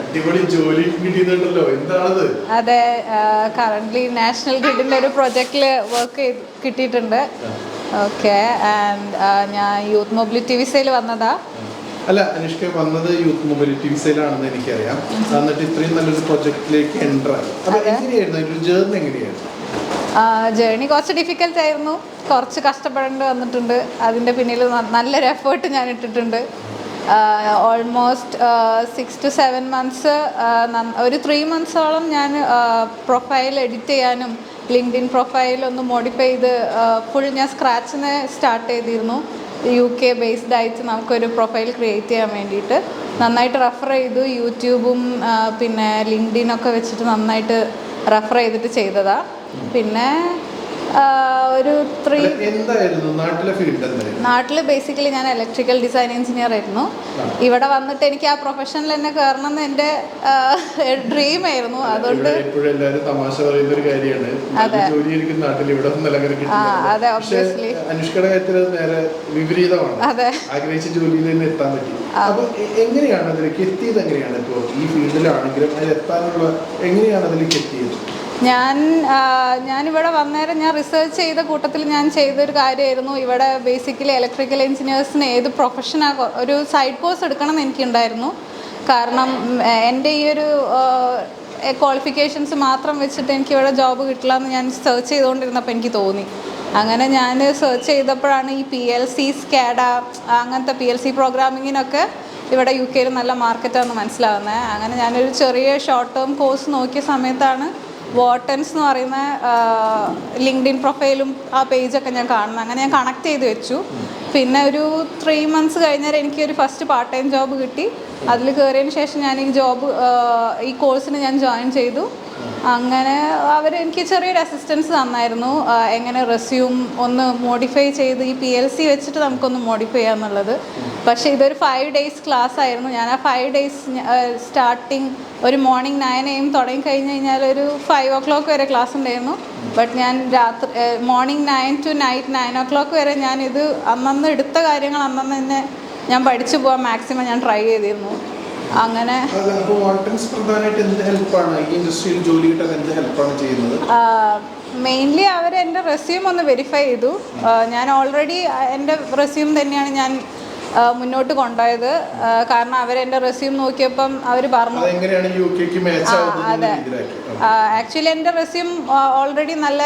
അടിപൊളി ജോലി കിട്ടിയിട്ടുണ്ടല്ലോ, എന്താണത്? അതെ, കറന്റ് നാഷണൽ ഗ്രിഡിന്റെ ഒരു പ്രൊജക്റ്റില് വർക്ക് കിട്ടിയിട്ടുണ്ട്. ഓക്കെ, ആൻഡ് ഞാൻ യൂത്ത് മൊബിലിറ്റി വിസയിൽ വന്നതാ. അല്ല, അനുഷ്ക വന്നത് യൂത്ത് മൊബിലിറ്റി വിസയിലാണെന്ന് എനിക്കറിയാം. എന്നിട്ട് ഇത്രയും നല്ലൊരു പ്രൊജക്റ്റിലേക്ക് എൻ്റർ ആയി. അപ്പൊ എങ്ങനെയായിരുന്നു ഒരു ജേർണി? എങ്ങനെയായിരുന്നു ജേർണി? കുറച്ച് ഡിഫിക്കൽട്ട് ആയിരുന്നു, കുറച്ച് കഷ്ടപ്പെടേണ്ടി വന്നിട്ടുണ്ട്. അതിൻ്റെ പിന്നിൽ നല്ലൊരു എഫേർട്ട് ഞാൻ ഇട്ടിട്ടുണ്ട്. ഓൾമോസ്റ്റ് 6 to 7 months, ഒരു 3 monthsോളം ഞാൻ പ്രൊഫൈൽ എഡിറ്റ് ചെയ്യാനും ലിങ്ക്ഡിൻ പ്രൊഫൈൽ ഒന്ന് മോഡിഫൈ ചെയ്ത് ഫുൾ ഞാൻ സ്ക്രാച്ചിന് സ്റ്റാർട്ട് ചെയ്തിരുന്നു. UK ബേസ്ഡ് ആയിട്ട് നമുക്കൊരു പ്രൊഫൈൽ ക്രിയേറ്റ് ചെയ്യാൻ വേണ്ടിയിട്ട് നന്നായിട്ട് റെഫർ ചെയ്തു. യൂട്യൂബും പിന്നെ ലിങ്ക്ഡിനൊക്കെ വെച്ചിട്ട് നന്നായിട്ട് റെഫർ ചെയ്തിട്ട് ചെയ്തതാണ്. പിന്നെ ഒരു നാട്ടിൽ ബേസിക്കലി ഞാൻ ഇലക്ട്രിക്കൽ ഡിസൈൻ എഞ്ചിനീയർ ആയിരുന്നു. ഇവിടെ വന്നിട്ട് എനിക്ക് ആ പ്രൊഫഷനിൽ തന്നെ കയറണം എന്ന് എൻ്റെ ഡ്രീം ആയിരുന്നു. അതുകൊണ്ട് അതെ, ഒബ്വിയസ്ലി അനുഷ്കയുടെ കാര്യത്തിൽ നേരെ വിപരീതമാണ്. അതെ, ആഗ്രഹിച്ച ജോലിയിൽ തന്നെ എത്താൻ പറ്റി. അപ്പൊ എങ്ങനെയാണ് അതിലേക്ക് എത്തിയത്? എങ്ങനെയാണ് ഇപ്പോൾ ഈ ഫീൽഡിലാണെങ്കിലും അതിൽ എത്താനുള്ള എങ്ങനെയാണ് അതിലേക്ക് എത്തിയത്? ഞാനിവിടെ വന്നേരം ഞാൻ റിസർച്ച് ചെയ്ത കൂട്ടത്തിൽ ഞാൻ ചെയ്തൊരു കാര്യമായിരുന്നു. ഇവിടെ ബേസിക്കലി ഇലക്ട്രിക്കൽ എഞ്ചിനീയേഴ്സിന് ഏത് പ്രൊഫഷനാണ് ഒരു സൈഡ് കോഴ്സ് എടുക്കണം എന്ന് എനിക്കുണ്ടായിരുന്നു. കാരണം എൻ്റെ ഈ ഒരു ക്വാളിഫിക്കേഷൻസ് മാത്രം വെച്ചിട്ട് എനിക്കിവിടെ ജോബ് കിട്ടില്ല എന്ന് ഞാൻ സെർച്ച് ചെയ്തുകൊണ്ടിരുന്നപ്പോൾ എനിക്ക് തോന്നി. അങ്ങനെ ഞാൻ സെർച്ച് ചെയ്തപ്പോഴാണ് ഈ PLC, സ്കാഡ അങ്ങനത്തെ PLC പ്രോഗ്രാമിങ്ങിനൊക്കെ ഇവിടെ UK നല്ല മാർക്കറ്റാണെന്ന് മനസ്സിലാവുന്നത്. അങ്ങനെ ഞാനൊരു ചെറിയ ഷോർട്ട് ടേം കോഴ്സ് നോക്കിയ സമയത്താണ് വോട്ടൻസ് എന്ന് പറയുന്ന ലിങ്ക്ഡിൻ പ്രൊഫൈലും ആ പേജൊക്കെ ഞാൻ കാണുന്നത്. അങ്ങനെ ഞാൻ കണക്ട് ചെയ്ത് വെച്ചു. പിന്നെ ഒരു 3 months കഴിഞ്ഞാൽ എനിക്കൊരു ഫസ്റ്റ് പാർട്ട് ടൈം ജോബ് കിട്ടി. അതിൽ കയറിയതിന് ശേഷം ഞാൻ ഈ കോഴ്സിന് ഞാൻ ജോയിൻ ചെയ്തു. അങ്ങനെ എനിക്ക് ചെറിയൊരു അസിസ്റ്റൻസ് തന്നായിരുന്നു, എങ്ങനെ റെസ്യൂം ഒന്ന് മോഡിഫൈ ചെയ്ത് ഈ PLC വെച്ചിട്ട് നമുക്കൊന്ന് മോഡിഫൈ ചെയ്യാന്നുള്ളത്. പക്ഷേ ഇതൊരു 5 days ക്ലാസ് ആയിരുന്നു. ഞാൻ ആ 5 days സ്റ്റാർട്ടിങ് ഒരു മോർണിംഗ് 9 AM തുടങ്ങി കഴിഞ്ഞ് കഴിഞ്ഞാൽ ഒരു 5 o'clock വരെ ക്ലാസ് ഉണ്ടായിരുന്നു. ബട്ട് ഞാൻ രാത്രി മോർണിംഗ് 9 to നൈറ്റ് 9 o'clock വരെ ഞാനിത് അന്നന്ന് എടുത്ത കാര്യങ്ങൾ അന്നന്ന് തന്നെ ഞാൻ പഠിച്ചു പോകാൻ മാക്സിമം ഞാൻ ട്രൈ ചെയ്തിരുന്നു. അങ്ങനെ മെയിൻലി അവർ എൻ്റെ റെസ്യൂം ഒന്ന് വെരിഫൈ ചെയ്തു. ഞാൻ ഓൾറെഡി എൻ്റെ റെസ്യൂം തന്നെയാണ് ഞാൻ മുന്നോട്ട് കൊണ്ടുപോയത്. കാരണം അവരെൻ്റെ റെസ്യൂം നോക്കിയപ്പം അവർ പറഞ്ഞു അതെ, ആക്ച്വലി എൻ്റെ റെസ്യൂം ഓൾറെഡി നല്ല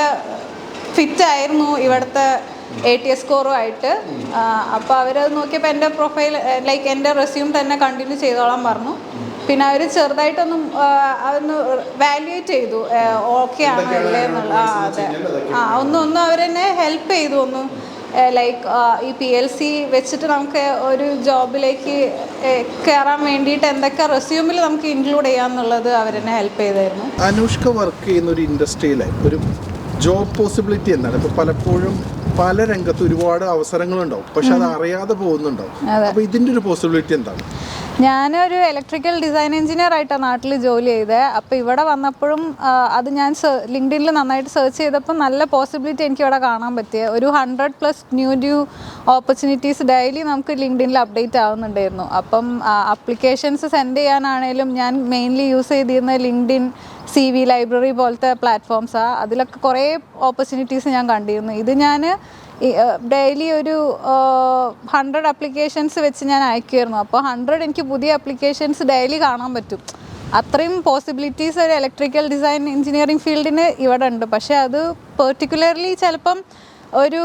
ഫിറ്റ് ആയിരുന്നു ഇവിടുത്തെ ATS സ്കോറുമായിട്ട്. അപ്പോൾ അവരത് നോക്കിയപ്പോൾ എൻ്റെ പ്രൊഫൈൽ ലൈക്ക് എൻ്റെ റെസ്യൂം തന്നെ കണ്ടിന്യൂ ചെയ്തോളാൻ പറഞ്ഞു. പിന്നെ അവർ ചെറുതായിട്ടൊന്ന് അതൊന്ന് വാല്യുവേറ്റ് ചെയ്തു, ഓക്കെ ആണോ അല്ലേ എന്നുള്ള. അതെ, ഒന്നും അവരെന്നെ ഹെൽപ്പ് ചെയ്തു. ഒന്ന് ലൈക്ക് ഈ PLC വെച്ചിട്ട് നമുക്ക് ഒരു ജോബിലേക്ക് കയറാൻ വേണ്ടിയിട്ട് എന്തൊക്കെ റെസ്യൂമിൽ നമുക്ക് ഇൻക്ലൂഡ് ചെയ്യാമെന്നുള്ളത് അവരെന്നെ ഹെൽപ്പ് ചെയ്തായിരുന്നു. അനുഷ്ക വർക്ക് ചെയ്യുന്ന ഒരു ഇൻഡസ്ട്രിയിലെ ഒരു ജോബ് പോസിബിലിറ്റി എന്താണ്? ഇപ്പോൾ പലപ്പോഴും പല രംഗത്ത് ഒരുപാട് അവസരങ്ങളുണ്ടാവും, പക്ഷെ അത് അറിയാതെ പോകുന്നുണ്ടാവും. അപ്പോൾ ഇതിൻ്റെ ഒരു പോസിബിലിറ്റി എന്താണ്? ഞാനൊരു ഇലക്ട്രിക്കൽ ഡിസൈൻ എഞ്ചിനീയർ ആയിട്ടാണ് നാട്ടിൽ ജോലി ചെയ്തത്. അപ്പോൾ ഇവിടെ വന്നപ്പോഴും അത് ഞാൻ ലിങ്ക്ഡിനിൽ നന്നായിട്ട് സെർച്ച് ചെയ്തപ്പോൾ നല്ല പോസിബിലിറ്റി എനിക്ക് ഇവിടെ കാണാൻ പറ്റിയ ഒരു 100+ ന്യൂ ഓപ്പർച്യൂണിറ്റീസ് ഡെയിലി നമുക്ക് ലിങ്ക്ഡിനിൽ അപ്ഡേറ്റ് ആവുന്നുണ്ടായിരുന്നു. അപ്പം അപ്ലിക്കേഷൻസ് സെൻഡ് ചെയ്യാനാണേലും ഞാൻ മെയിൻലി യൂസ് ചെയ്തിരുന്ന ലിങ്ക്ഡിൻ CV ലൈബ്രറി പോലത്തെ പ്ലാറ്റ്ഫോംസാണ്. അതിലൊക്കെ കുറേ ഓപ്പർച്യൂണിറ്റീസ് ഞാൻ കണ്ടിരുന്നു. ഇത് ഞാൻ ഡെയിലി ഒരു 100 അപ്ലിക്കേഷൻസ് വെച്ച് ഞാൻ അയക്കുമായിരുന്നു. അപ്പോൾ 100 എനിക്ക് പുതിയ അപ്ലിക്കേഷൻസ് ഡെയിലി കാണാൻ പറ്റും. അത്രയും പോസിബിലിറ്റീസ് ഒരു ഇലക്ട്രിക്കൽ ഡിസൈൻ എഞ്ചിനീയറിംഗ് ഫീൽഡിന് ഇവിടെ ഉണ്ട്. പക്ഷേ അത് പെർട്ടിക്കുലർലി ചിലപ്പം ഒരു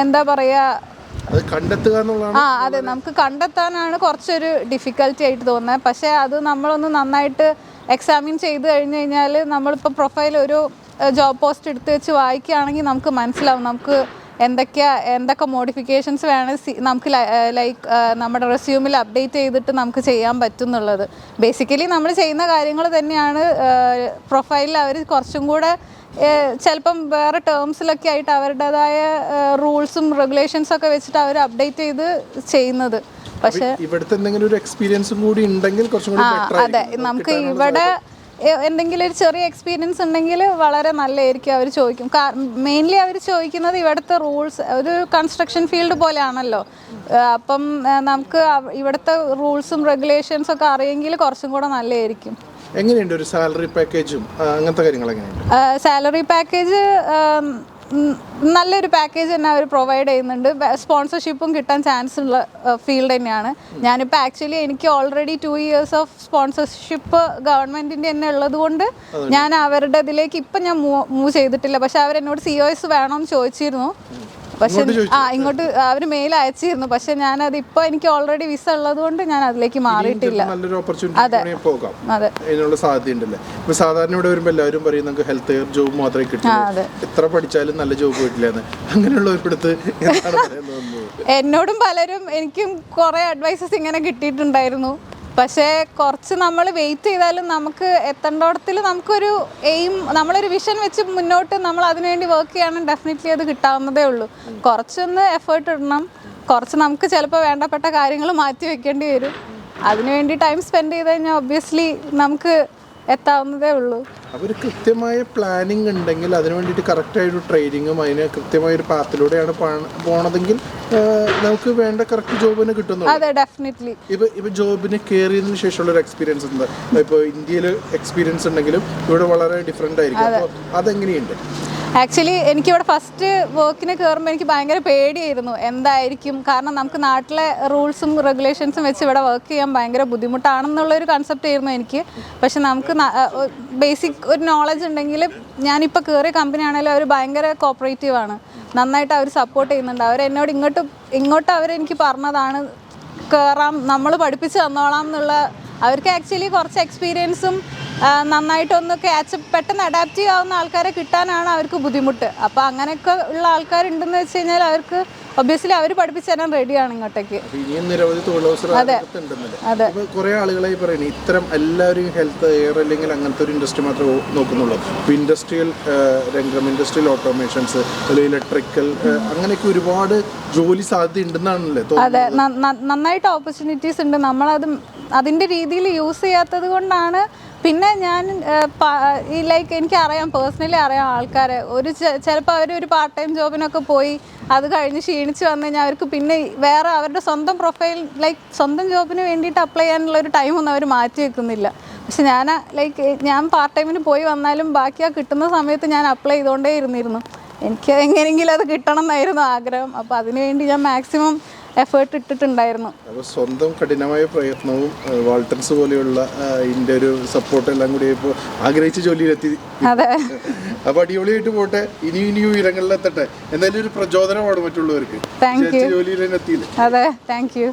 എന്താ പറയുക, അതെ, നമുക്ക് കണ്ടെത്താനാണ് കുറച്ചൊരു ഡിഫിക്കൽറ്റി ആയിട്ട് തോന്നുന്നത്. പക്ഷേ അത് നമ്മളൊന്ന് നന്നായിട്ട് എക്സാമിൻ ചെയ്ത് കഴിഞ്ഞ് കഴിഞ്ഞാൽ നമ്മളിപ്പോൾ പ്രൊഫൈൽ ഒരു ജോബ് പോസ്റ്റ് എടുത്ത് വെച്ച് വായിക്കുകയാണെങ്കിൽ നമുക്ക് മനസ്സിലാവും നമുക്ക് എന്തൊക്കെ മോഡിഫിക്കേഷൻസ് വേണം നമുക്ക് ലൈക്ക് നമ്മുടെ റെസ്യൂമിൽ അപ്ഡേറ്റ് ചെയ്തിട്ട് നമുക്ക് ചെയ്യാൻ പറ്റും എന്നുള്ളത്. ബേസിക്കലി നമ്മൾ ചെയ്യുന്ന കാര്യങ്ങൾ തന്നെയാണ് പ്രൊഫൈലിൽ അവർ കുറച്ചും കൂടെ ചിലപ്പം വേറെ ടേംസിലൊക്കെ ആയിട്ട് അവരുടേതായ റൂൾസും റെഗുലേഷൻസൊക്കെ വെച്ചിട്ട് അവർ അപ്ഡേറ്റ് ചെയ്ത് ചെയ്യുന്നത്. പക്ഷേ ഇവിടുത്തെ എന്തെങ്കിലും ഒരു എക്സ്പീരിയൻസും കൂടി ഉണ്ടെങ്കിൽ കുറച്ചും കൂടി ബെറ്റർ ആയിരിക്കും. അതെ, നമുക്ക് ഇവിടെ എന്തെങ്കിലും ഒരു ചെറിയ എക്സ്പീരിയൻസ് ഉണ്ടെങ്കിൽ വളരെ നല്ലതായിരിക്കും അവർ ചോദിക്കും. മെയിൻലി അവർ ചോദിക്കുന്നത് ഇവിടുത്തെ റൂൾസ്, ഒരു കൺസ്ട്രക്ഷൻ ഫീൽഡ് പോലെയാണല്ലോ, അപ്പം നമുക്ക് ഇവിടുത്തെ റൂൾസും റെഗുലേഷൻസും ഒക്കെ അറിയെങ്കിൽ കുറച്ചും കൂടെ നല്ലതായിരിക്കും. എങ്ങനെയുണ്ട് ഒരു സാലറി പാക്കേജും അങ്ങനത്തെ കാര്യങ്ങൾ എങ്ങനെയുണ്ട്? സാലറി പാക്കേജ് നല്ലൊരു പാക്കേജ് തന്നെ അവർ പ്രൊവൈഡ് ചെയ്യുന്നുണ്ട്. സ്പോൺസർഷിപ്പും കിട്ടാൻ ചാൻസ് ഉള്ള ഫീൽഡ് തന്നെയാണ്. ഞാനിപ്പോൾ ആക്ച്വലി എനിക്ക് ഓൾറെഡി 2 years ഓഫ് സ്പോൺസർഷിപ്പ് ഗവൺമെൻറ്റിൻ്റെ തന്നെ ഉള്ളത് കൊണ്ട് ഞാൻ അവരുടെ ഇതിലേക്ക് ഇപ്പം ഞാൻ മൂവ് ചെയ്തിട്ടില്ല. പക്ഷെ അവരെന്നോട് COS വേണമെന്ന് ചോദിച്ചിരുന്നു. പക്ഷെ ഇങ്ങോട്ട് അവർ മെയിൽ അയച്ചിരുന്നു. പക്ഷെ ഞാനത് ഇപ്പോൾ എനിക്ക് ഓൾറെഡി വിസ ഉള്ളത് കൊണ്ട് ഞാൻ അതിലേക്ക് മാറിയിട്ടില്ല. നല്ലൊരു ഓപ്പർച്യൂണിറ്റി പോകാം, അതിനുള്ള സാധ്യതയുണ്ടല്ലേ. ഇപ്പൊ സാധാരണ ഇവിടെ വരുമ്പോൾ എല്ലാവരും പറയും നമുക്ക് ഹെൽത്ത് കെയർ ജോബ് മാത്രമേ കിട്ടുള്ളൂ, എത്ര പഠിച്ചാലും നല്ല ജോബ് കിട്ടില്ലെന്ന്. അങ്ങനെയുള്ളവരുടെ എന്നോടും പലരും എനിക്കും കുറേ അഡ്വൈസസ് ഇങ്ങനെ കിട്ടിയിട്ടുണ്ടായിരുന്നു. പക്ഷേ കുറച്ച് നമ്മൾ വെയിറ്റ് ചെയ്താലും നമുക്ക് എത്തേണ്ടോടത്തിൽ നമുക്കൊരു എയിം, നമ്മളൊരു വിഷൻ വെച്ച് മുന്നോട്ട് നമ്മൾ അതിനുവേണ്ടി വർക്ക് ചെയ്യുകയാണെങ്കിൽ ഡെഫിനറ്റ്ലി അത് കിട്ടാവുന്നതേ ഉള്ളൂ. കുറച്ചൊന്ന് എഫേർട്ട് ഇടണം, കുറച്ച് നമുക്ക് ചിലപ്പോൾ വേണ്ടപ്പെട്ട കാര്യങ്ങൾ മാറ്റി വെക്കേണ്ടി വരും. അതിനുവേണ്ടി ടൈം സ്പെൻഡ് ചെയ്ത് കഴിഞ്ഞാൽ ഒബ്വിയസ്ലി നമുക്ക് എത്താവുന്നതേ ഉള്ളൂ. അപ്പോൾ ഒരു കൃത്യമായ പ്ലാനിങ് ഉണ്ടെങ്കിൽ അതിന് വേണ്ടിയിട്ട് കറക്റ്റായൊരു ട്രെയിനിങ്ങും അതിന് കൃത്യമായൊരു പാത്തിലൂടെയാണ് പോണതെങ്കിൽ നമുക്ക് വേണ്ട കറക്റ്റ് ജോബിന് കിട്ടുന്നു. അതെ, ഡെഫിനറ്റ്ലി. ഇപ്പൊ ജോബിന് കയറിയതിനു ശേഷമുള്ള ഒരു എക്സ്പീരിയൻസ് എന്താ? ഇപ്പോൾ ഇന്ത്യയിൽ എക്സ്പീരിയൻസ് ഉണ്ടെങ്കിലും ഇവിടെ വളരെ ഡിഫറെൻ്റ് ആയിരിക്കും. അപ്പോൾ അതെങ്ങനെയുണ്ട്? ആക്ച്വലി എനിക്കിവിടെ ഫസ്റ്റ് വർക്കിന് കയറുമ്പോൾ എനിക്ക് ഭയങ്കര പേടിയായിരുന്നു എന്തായിരിക്കും, കാരണം നമുക്ക് നാട്ടിലെ റൂൾസും റെഗുലേഷൻസും വെച്ച് ഇവിടെ വർക്ക് ചെയ്യാൻ ഭയങ്കര ബുദ്ധിമുട്ടാണെന്നുള്ളൊരു കൺസെപ്റ്റ് ആയിരുന്നു എനിക്ക്. പക്ഷെ നമുക്ക് ബേസിക് ഒരു നോളജ് ഉണ്ടെങ്കിൽ, ഞാനിപ്പോൾ കയറിയ കമ്പനി ആണെങ്കിലും അവർ ഭയങ്കര കോപ്പറേറ്റീവാണ്, നന്നായിട്ട് അവർ സപ്പോർട്ട് ചെയ്യുന്നുണ്ട്. അവരെന്നോട് ഇങ്ങോട്ട് അവരെനിക്ക് പറഞ്ഞതാണ് കയറാം, നമ്മൾ പഠിപ്പിച്ച് തന്നോളാം എന്നുള്ള. അവർക്ക് ആക്ച്വലി കുറച്ച് എക്സ്പീരിയൻസും നന്നായിട്ടൊന്ന് പെട്ടെന്ന് അഡാപ്റ്റ് ചെയ്യാവുന്ന ആൾക്കാരെ കിട്ടാനാണ് അവർക്ക് ബുദ്ധിമുട്ട്. അപ്പോൾ അങ്ങനെയൊക്കെ ഉള്ള ആൾക്കാരുണ്ടെന്ന് വെച്ച് കഴിഞ്ഞാൽ അവർക്ക് ഒബ്വിയസ്ലി അവർ പഠിപ്പിച്ച് തരാൻ റെഡിയാണ് ഇങ്ങോട്ടേക്ക്. ഇനിയും നിരവധി തൊഴിലവസരങ്ങളുണ്ടല്ലേ. കുറെ ആളുകളായി പറയുന്നത് ഇത്തരം എല്ലാവരും ഹെൽത്ത് കെയർ അല്ലെങ്കിൽ അങ്ങനത്തെ ഒരു ഇൻഡസ്ട്രി മാത്രമേ നോക്കുന്നുള്ളൂ. ഇപ്പോൾ ഇൻഡസ്ട്രിയൽ രംഗം, ഇൻഡസ്ട്രിയൽ ഓട്ടോമേഷൻസ്, ഇലക്ട്രിക്കൽ, അങ്ങനെയൊക്കെ ഒരുപാട് ജോലി സാധ്യത ഉണ്ടെന്നാണല്ലേ തോന്നുന്നത്? അതെ, നന്നായിട്ട് ഓപ്പർച്യൂണിറ്റീസ് ഉണ്ട്. നമ്മളത് അതിൻ്റെ രീതിയിൽ യൂസ് ചെയ്യാത്തത് കൊണ്ടാണ്. പിന്നെ ഞാൻ എനിക്കറിയാം, പേഴ്സണലി അറിയാം ആൾക്കാരെ, ചിലപ്പോൾ അവർ പാർട്ട് ടൈം ജോബിനൊക്കെ പോയി അത് കഴിഞ്ഞ് ക്ഷീണിച്ച് വന്നു കഴിഞ്ഞാൽ അവർക്ക് പിന്നെ വേറെ അവരുടെ സ്വന്തം പ്രൊഫൈൽ സ്വന്തം ജോബിന് വേണ്ടിയിട്ട് അപ്ലൈ ചെയ്യാനുള്ള ഒരു ടൈമൊന്നും അവർ മാറ്റി വെക്കുന്നില്ല. പക്ഷെ ഞാൻ പാർട്ട് ടൈമിന് പോയി വന്നാലും ബാക്കി കിട്ടുന്ന സമയത്ത് ഞാൻ അപ്ലൈ ചെയ്തുകൊണ്ടേ ഇരുന്നിരുന്നു. എനിക്ക് എങ്ങനെയെങ്കിലും അത് കിട്ടണം എന്നായിരുന്നു ആഗ്രഹം. അപ്പോൾ അതിനുവേണ്ടി ഞാൻ മാക്സിമം എഫേർട്ട് ഇട്ടിട്ടുണ്ടായിരുന്നു. അപ്പോൾ സ്വന്തം കഠിനമായ പ്രയത്നവും വാൾട്ടൻസ് പോലെയുള്ള ഇതിൻ്റെ ഒരു സപ്പോർട്ട് എല്ലാം കൂടി ഇപ്പോൾ ആഗ്രഹിച്ച ജോലിയിലെത്തി. അതെ, അപ്പോൾ അടിപൊളിയായിട്ട് പോട്ടെ, ഇനിയും ഉയരങ്ങളിലെത്തട്ടെ. എന്തായാലും ഒരു പ്രചോദനമാണ് മറ്റുള്ളവർക്ക്. Thank you. ജോലിയിൽ തന്നെ എത്തിയില്ലേ? അതെ, താങ്ക് യു.